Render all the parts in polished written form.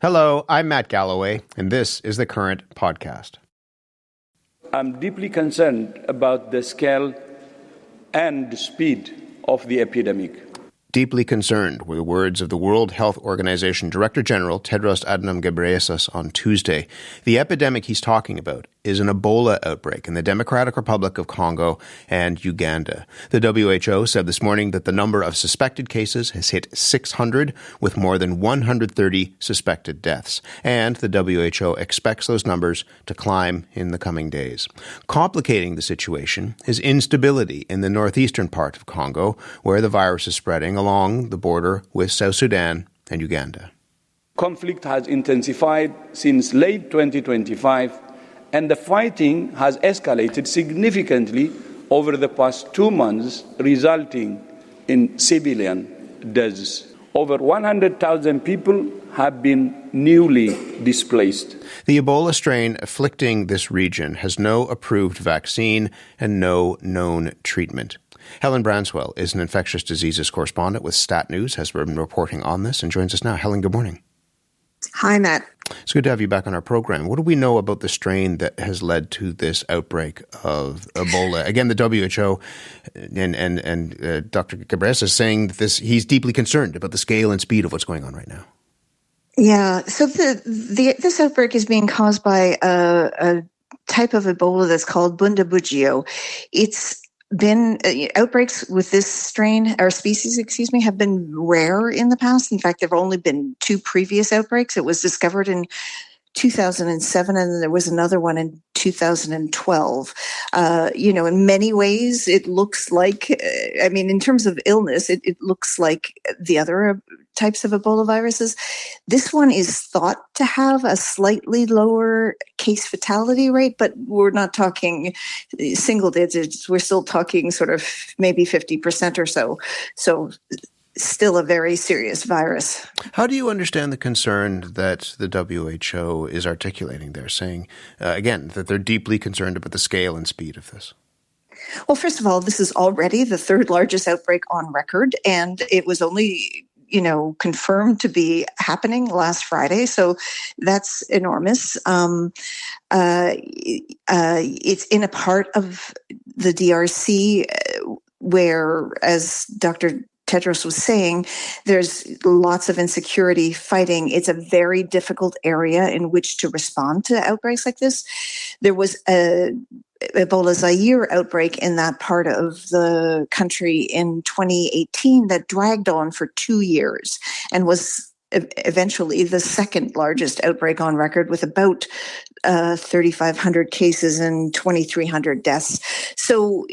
Hello, I'm Matt Galloway, and this is the Current Podcast. I'm deeply concerned about the scale and the speed of the epidemic. Deeply concerned were the words of the World Health Organization Director General Tedros Adhanom Ghebreyesus on Tuesday. The epidemic he's talking about is an Ebola outbreak in the Democratic Republic of Congo and Uganda. The WHO said this morning that the number of suspected cases has hit 600, with more than 130 suspected deaths. And the WHO expects those numbers to climb in the coming days. Complicating the situation is instability in the northeastern part of Congo, where the virus is spreading along the border with South Sudan and Uganda. Conflict has intensified since late 2025, and the fighting has escalated significantly over the past 2 months, resulting in civilian deaths. Over 100,000 people have been newly displaced. The Ebola strain afflicting this region has no approved vaccine and no known treatment. Helen Branswell is an infectious diseases correspondent with Stat News, has been reporting on this and joins us now. Helen, good morning. Hi, Matt. It's good to have you back on our program. What do we know about the strain that has led to this outbreak of Ebola? Again, the WHO and Dr. Ghebreyesus is saying that he's deeply concerned about the scale and speed of what's going on right now. Yeah, so this outbreak is being caused by a type of Ebola that's called Bundibugyo. It's been outbreaks with this strain or species, have been rare in the past. In fact, there have only been 2 previous outbreaks. It was discovered in 2007, and then there was another one in 2012. In many ways, it looks like, in terms of illness, it looks like the other types of Ebola viruses. This one is thought to have a slightly lower case fatality rate, but we're not talking single digits. We're still talking sort of maybe 50% or so. So still a very serious virus. How do you understand the concern that the WHO is articulating there, saying, again, that they're deeply concerned about the scale and speed of this? Well, first of all, this is already the 3rd largest outbreak on record, and it was only confirmed to be happening last Friday. So that's enormous. It's in a part of the DRC where, as Dr. Tedros was saying, there's lots of insecurity fighting. It's a very difficult area in which to respond to outbreaks like this. There was a Ebola Zaire outbreak in that part of the country in 2018 that dragged on for 2 years and was eventually the 2nd largest outbreak on record, with about 3,500 cases and 2,300 deaths. So,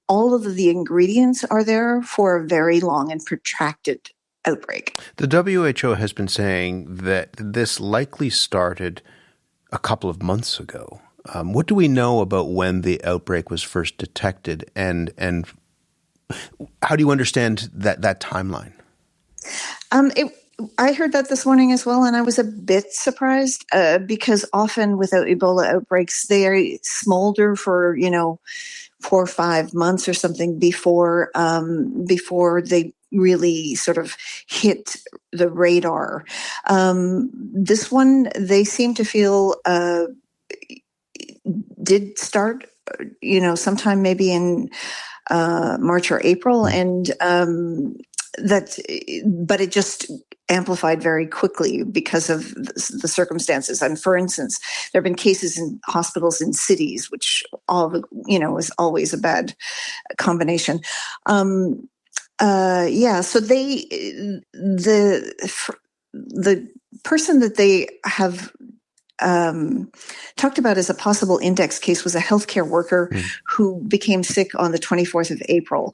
all of the ingredients are there for a very long and protracted outbreak. The WHO has been saying that this likely started a couple of months ago. What do we know about when the outbreak was first detected, and how do you understand that timeline? I heard that this morning as well, and I was a bit surprised because often with Ebola outbreaks, they smolder for 4 or 5 months or something before they really sort of hit the radar. This one, they seem to feel did start, sometime maybe in March or April, and but it just amplified very quickly because of the circumstances. And for instance, there have been cases in hospitals in cities, which is always a bad combination. So the person that they have talked about as a possible index case was a healthcare worker who became sick on the 24th of April.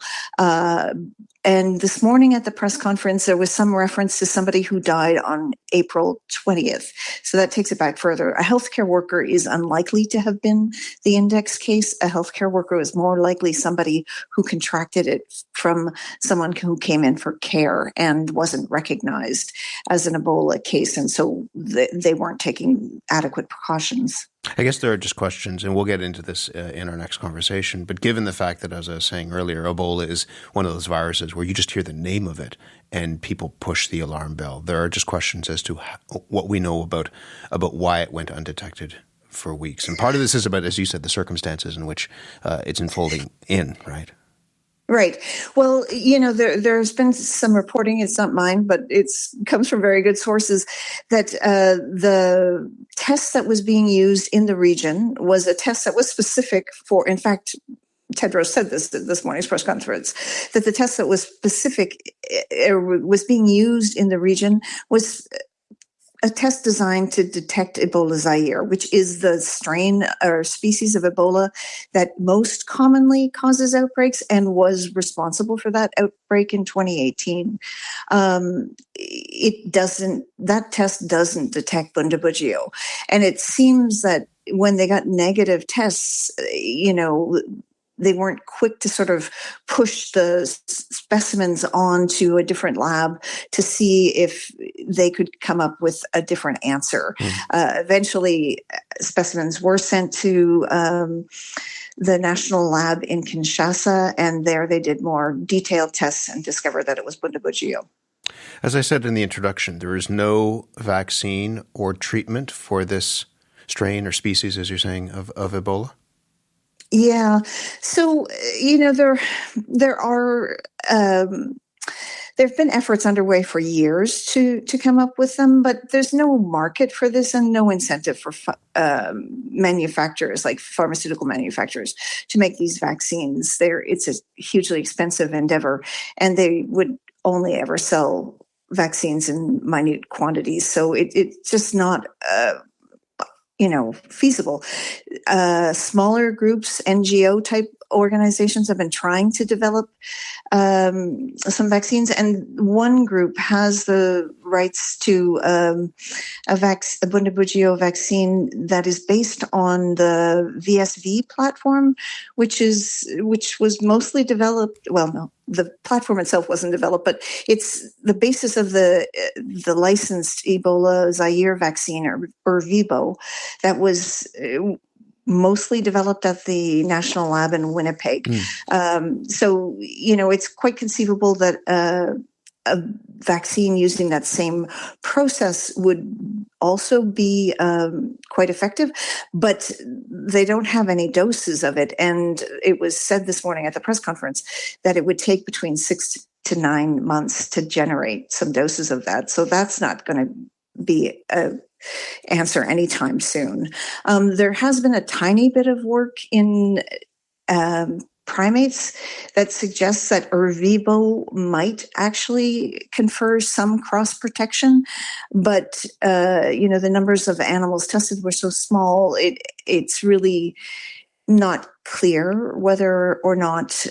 And this morning at the press conference, there was some reference to somebody who died on April 20th. So that takes it back further. A healthcare worker is unlikely to have been the index case. A healthcare worker is more likely somebody who contracted it from someone who came in for care and wasn't recognized as an Ebola case. And so they weren't taking adequate precautions. I guess there are just questions, and we'll get into this in our next conversation, but given the fact that, as I was saying earlier, Ebola is one of those viruses where you just hear the name of it and people push the alarm bell, there are just questions as to what we know about why it went undetected for weeks. And part of this is about, as you said, the circumstances in which it's unfolding in, right? Right. Well, there's been some reporting, it's not mine, but it comes from very good sources, that the test that was being used in the region was a test that was specific for, in fact, Tedros said this morning's press conference, that the test that was specific, was being used in the region was a test designed to detect Ebola Zaire, which is the strain or species of Ebola that most commonly causes outbreaks and was responsible for that outbreak in 2018. That test doesn't detect Bundibugyo. And it seems that when they got negative tests, they weren't quick to sort of push the specimens onto a different lab to see if they could come up with a different answer. Eventually, specimens were sent to the national lab in Kinshasa, and there they did more detailed tests and discovered that it was Bundibugyo. As I said in the introduction, there is no vaccine or treatment for this strain or species, as you're saying, of Ebola? Yeah. So, there have been efforts underway for years to come up with them, but there's no market for this and no incentive for manufacturers, like pharmaceutical manufacturers, to make these vaccines. It's a hugely expensive endeavor, and they would only ever sell vaccines in minute quantities. So it's just not feasible. Smaller groups, NGO type organizations have been trying to develop some vaccines, and one group has the rights to a Bundibugyo vaccine that is based on the VSV platform, which was mostly developed. Well, no, the platform itself wasn't developed, but it's the basis of the licensed Ebola Zaire vaccine, or VIBO, that was mostly developed at the National Lab in Winnipeg. So, it's quite conceivable that a vaccine using that same process would also be quite effective, but they don't have any doses of it. And it was said this morning at the press conference that it would take between 6 to 9 months to generate some doses of that. So that's not going to be an answer anytime soon. There has been a tiny bit of work in primates that suggests that Ervebo might actually confer some cross protection, but the numbers of animals tested were so small, it's really not clear whether or not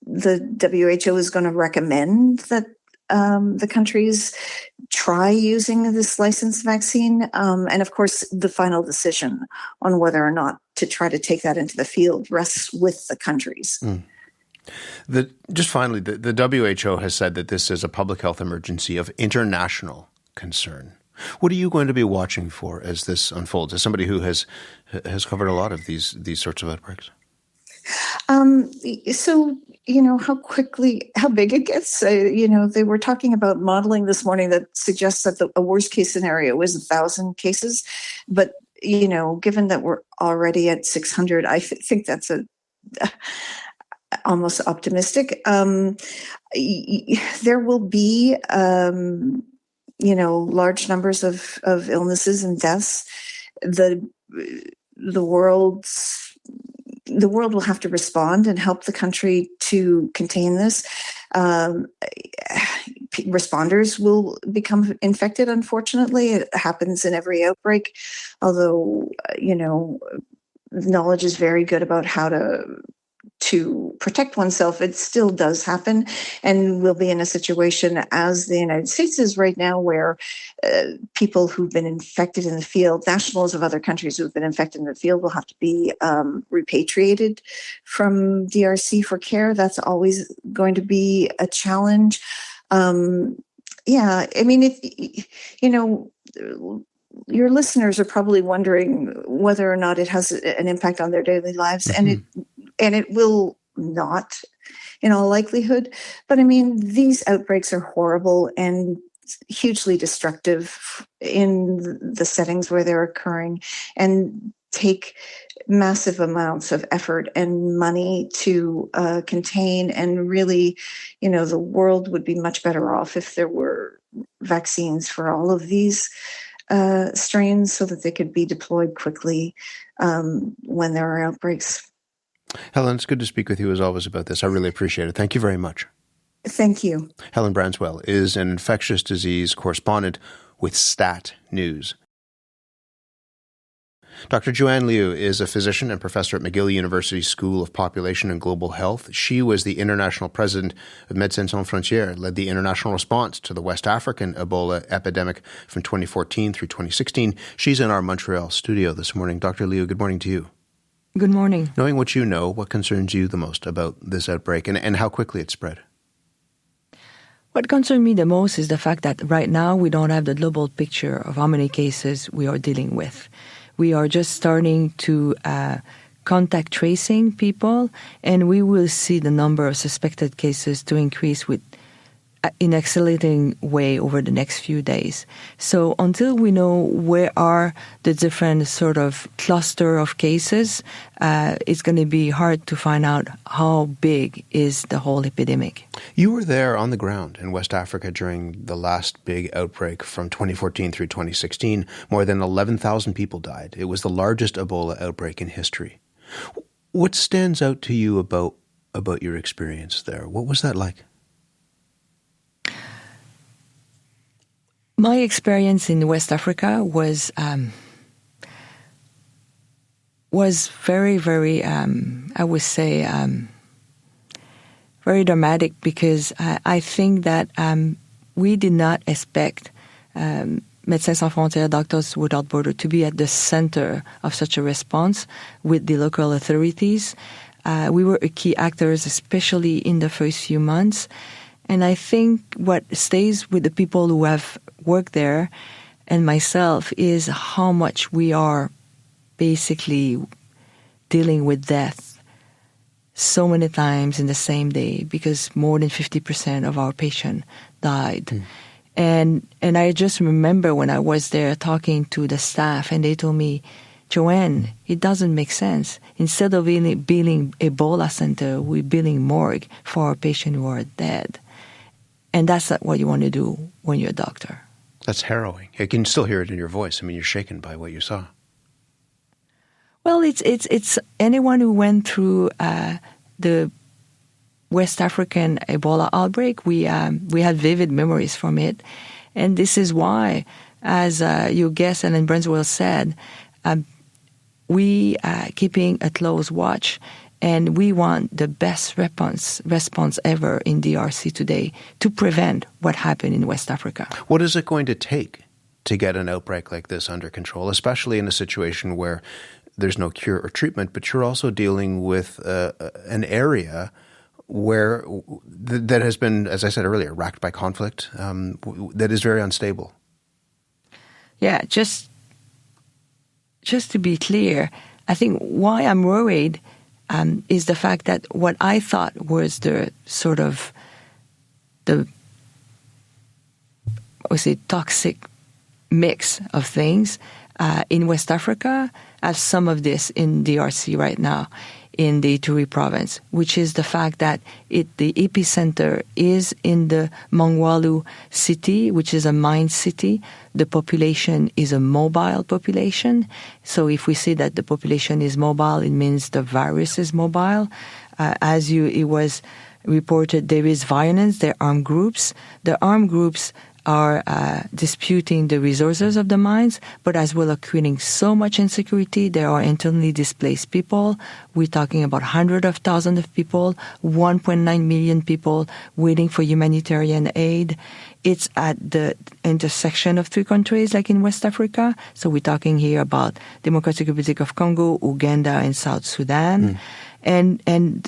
the WHO is going to recommend that the countries try using this licensed vaccine. And of course, the final decision on whether or not to try to take that into the field rests with the countries. Just finally, the WHO has said that this is a public health emergency of international concern. What are you going to be watching for as this unfolds, as somebody who has covered a lot of these sorts of outbreaks? So, how big it gets. They were talking about modeling this morning that suggests that a worst case scenario is 1,000 cases. But, given that we're already at 600, I think that's almost optimistic. There will be, large numbers of illnesses and deaths. The world will have to respond and help the country to contain this. Responders will become infected, unfortunately. It happens in every outbreak, although, knowledge is very good about how to protect oneself. It still does happen, and we'll be in a situation as the United States is right now where people who've been infected in the field, nationals of other countries who've been infected in the field, will have to be repatriated from DRC for care. That's always going to be a challenge. your listeners are probably wondering whether or not it has an impact on their daily lives, Mm-hmm. and it will not, in all likelihood. But I mean, these outbreaks are horrible and hugely destructive in the settings where they're occurring, and take massive amounts of effort and money to contain. And really, the world would be much better off if there were vaccines for all of these strains so that they could be deployed quickly when there are outbreaks. Helen, it's good to speak with you as always about this. I really appreciate it. Thank you very much. Thank you. Helen Branswell is an infectious disease correspondent with Stat News. Dr. Joanne Liu is a physician and professor at McGill University School of Population and Global Health. She was the international president of Médecins Sans Frontières, led the international response to the West African Ebola epidemic from 2014 through 2016. She's in our Montreal studio this morning. Dr. Liu, good morning to you. Good morning. Knowing what you know, what concerns you the most about this outbreak and how quickly it spread? What concerns me the most is the fact that right now we don't have the global picture of how many cases we are dealing with. We are just starting to contact tracing people, and we will see the number of suspected cases to increase in accelerating way over the next few days. So until we know where are the different sort of cluster of cases, it's going to be hard to find out how big is the whole epidemic. You were there on the ground in West Africa during the last big outbreak from 2014 through 2016. More than 11,000 people died. It was the largest Ebola outbreak in history. What stands out to you about your experience there? What was that like? My experience in West Africa was very, very, I would say, very dramatic, because I think that we did not expect Médecins Sans Frontières, Doctors Without Borders, to be at the center of such a response with the local authorities. We were key actors, especially in the first few months. And I think what stays with the people who have worked there and myself is how much we are basically dealing with death so many times in the same day, because more than 50% of our patients died. And I just remember when I was there talking to the staff, and they told me, Joanne, it doesn't make sense. Instead of building Ebola center, we're building morgue for our patients who are dead. And that's not what you want to do when you're a doctor. That's harrowing. You can still hear it in your voice. I mean, you're shaken by what you saw. Well, it's anyone who went through the West African Ebola outbreak. We had vivid memories from it, and this is why, as your guest Helen Branswell said, we are keeping a close watch. And we want the best response ever in DRC today to prevent what happened in West Africa. What is it going to take to get an outbreak like this under control, especially in a situation where there's no cure or treatment, but you're also dealing with an area where that has been, as I said earlier, racked by conflict, that is very unstable? Yeah, just to be clear, I think why I'm worried is the fact that what I thought was the sort of toxic mix of things in West Africa, as some of this in DRC right now, in the Ituri province, which is the fact that the epicenter is in the Mongwalu city, which is a mine city. The population is a mobile population. So if we say that the population is mobile, it means the virus is mobile. It was reported, there is violence, there are armed groups. The armed groups are disputing the resources of the mines, but as well are creating so much insecurity. There are internally displaced people. We're talking about hundreds of thousands of people, 1.9 million people waiting for humanitarian aid. It's at the intersection of three countries, like in West Africa. So we're talking here about Democratic Republic of Congo, Uganda, and South Sudan. And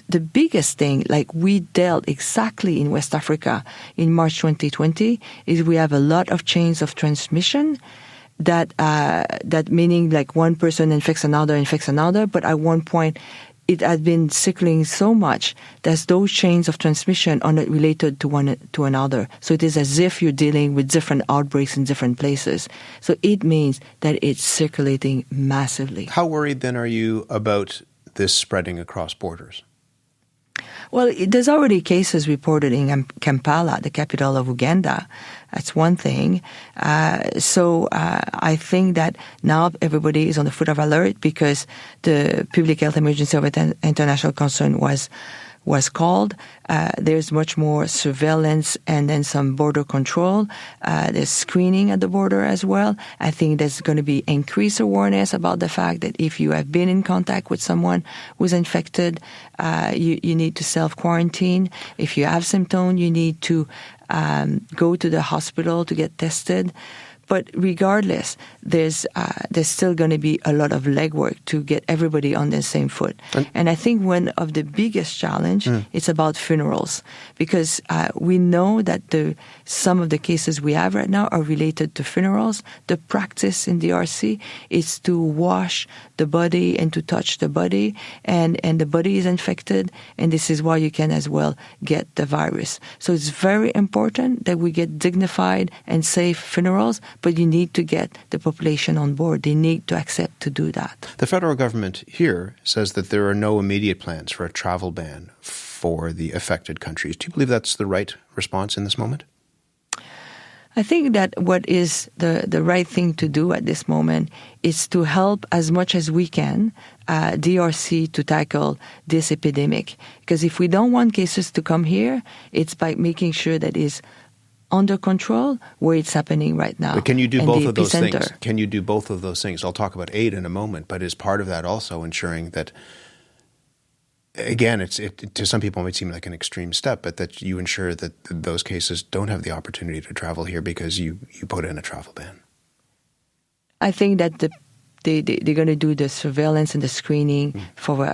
the biggest thing, like we dealt exactly in West Africa in March 2020, is we have a lot of chains of transmission. that meaning like one person infects another, but at one point it had been circulating so much that those chains of transmission are not related to one to another. So it is as if you're dealing with different outbreaks in different places. So it means that it's circulating massively. How worried then are you about this spreading across borders? Well, there's already cases reported in Kampala, the capital of Uganda. That's one thing. So I think that now everybody is on the foot of alert because the public health emergency of international concern was called. There's much more surveillance and then some border control. There's screening at the border as well. I think there's going to be increased awareness about the fact that if you have been in contact with someone who's infected, you need to self-quarantine. If you have symptoms, you need to go to the hospital to get tested. But regardless, there's still going to be a lot of legwork to get everybody on the same foot. And I think one of the biggest challenge is about funerals, because we know that some of the cases we have right now are related to funerals. The practice in DRC is to wash the body and to touch the body, and the body is infected, and this is why you can as well get the virus. So it's very important that we get dignified and safe funerals, but you need to get the population on board. They need to accept to do that. The federal government here says that there are no immediate plans for a travel ban for the affected countries. Do you believe that's the right response in this moment? I think that what is the right thing to do at this moment is to help as much as we can DRC to tackle this epidemic. Because if we don't want cases to come here, it's by making sure that it's under control where it's happening right now. But can you do both of those things? Can you do both of those things? I'll talk about aid in a moment, but is part of that also ensuring that, again, to some people it might seem like an extreme step, but that you ensure that those cases don't have the opportunity to travel here because you put in a travel ban? I think that they're going to do the surveillance and the screening for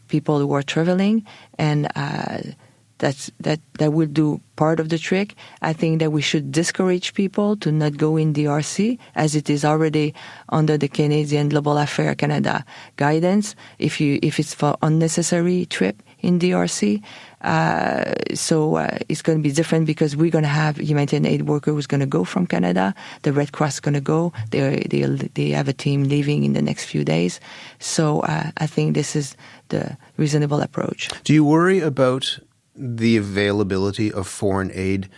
people who are traveling, and that will do part of the trick. I think that we should discourage people to not go in DRC, as it is already under the Canadian Global Affairs Canada guidance, if it's for unnecessary trip in DRC. So it's going to be different because we're going to have humanitarian aid worker who's going to go from Canada. The Red Cross is going to go. They have a team leaving in the next few days. So I think this is the reasonable approach. Do you worry about the availability of foreign aid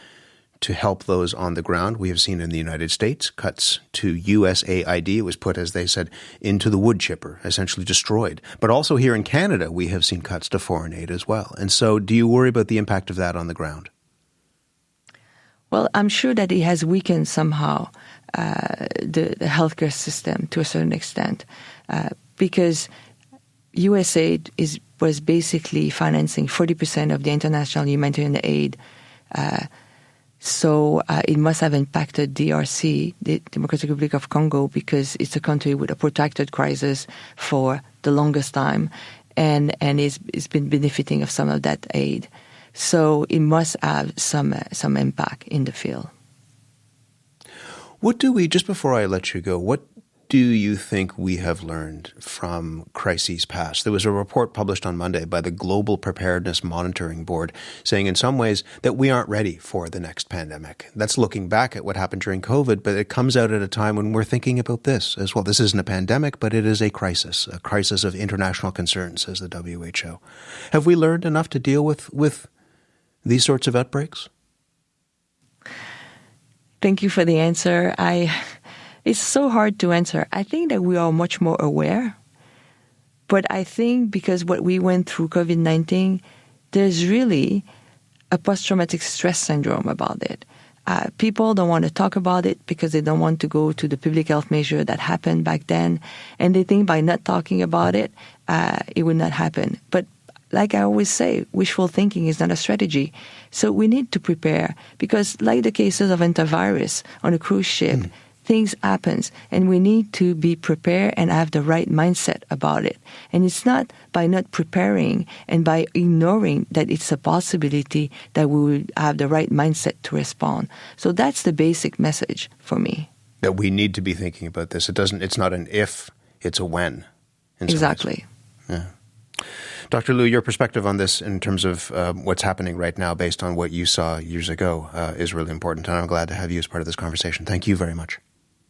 to help those on the ground? We have seen in the United States cuts to USAID. It was put, as they said, into the wood chipper, essentially destroyed. But also here in Canada, we have seen cuts to foreign aid as well. And so do you worry about the impact of that on the ground? Well, I'm sure that it has weakened somehow the healthcare system to a certain extent because USAID was basically financing 40% of the international humanitarian aid. So it must have impacted DRC, the Democratic Republic of Congo, because it's a country with a protracted crisis for the longest time, and it's been benefiting of some of that aid. So it must have some impact in the field. Just before I let you go, what do you think we have learned from crises past? There was a report published on Monday by the Global Preparedness Monitoring Board saying in some ways that we aren't ready for the next pandemic. That's looking back at what happened during COVID, but it comes out at a time when we're thinking about this as well. This isn't a pandemic, but it is a crisis of international concern, says the WHO. Have we learned enough to deal with these sorts of outbreaks? Thank you for the answer. It's so hard to answer. I think that we are much more aware. But I think because what we went through COVID-19, there's really a post-traumatic stress syndrome about it. People don't want to talk about it because they don't want to go to the public health measure that happened back then. And they think by not talking about it, it would not happen. But like I always say, wishful thinking is not a strategy. So we need to prepare because like the cases of antivirus on a cruise ship, things happen, and we need to be prepared and have the right mindset about it. And it's not by not preparing and by ignoring that it's a possibility that we will have the right mindset to respond. So that's the basic message for me. that we need to be thinking about this. It's not an if, it's a when. Exactly. Yeah. Dr. Liu, your perspective on this in terms of what's happening right now based on what you saw years ago is really important, and I'm glad to have you as part of this conversation. Thank you very much.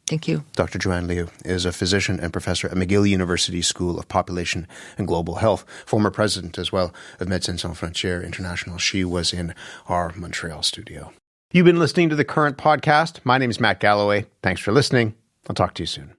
Thank you. Dr. Joanne Liu is a physician and professor at McGill University School of Population and Global Health, former president as well of Médecins Sans Frontières International. She was in our Montreal studio. You've been listening to the Current podcast. My name is Matt Galloway. Thanks for listening. I'll talk to you soon.